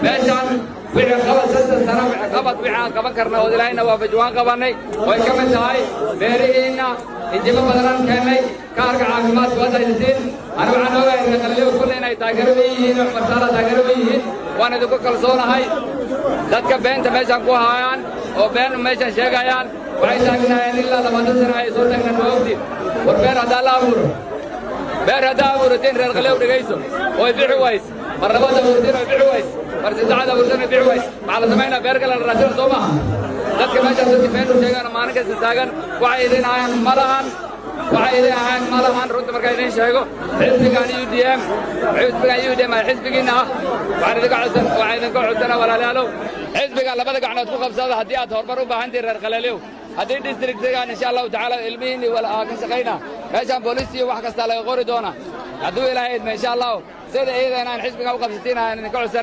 meeshaan wixii qabad 6 sano wixii qabad wixii qaban karna oo ilaahayna waa fajwaan qabanay way ka mid tahay beerihiina injiba badan keenay kaarka caafimaadka wada haysiin ana waxaan ogahay in qalliyo kulli inay taageero yihiin Umar Saala taageero yihiin waan idinku kalsoonahay dadka beenta meeshan ku hayaan oo been meeshan sheegayaan waxay taagnaayeen ilaa 20 sano ay soo taagnaan waqti war beer hada la abuuro beer hada abuuro teen reer qalliyo dhigayso oo bixi ways marnabada abuurteen oo bixi ways mar saddexda abuurteen oo bixi ways waxa la sameeynaa beer kale la raadin soo maaha dadka meeshan dadka been sheegaan maalin kasta taagan waxay idinayaan malahan waxay idinayaan malahan runta marka idin sheego xisbigan UDM ay xisbigiina waxaan idinka codsanaa walaalayaalow xisbiga labada gacnood ku qabsada haddii aad horumar u baahan tihiin reer qalaliyow haddii districtigan insha allahu tacaala ilmihiinni wala ka shaqayna meeshaan booliis iyo wax kasta laga qori doona hadduu ilaahay idma insha allahu sida iyada inaan xisbiga u qabsatiin aan idinka codsanaa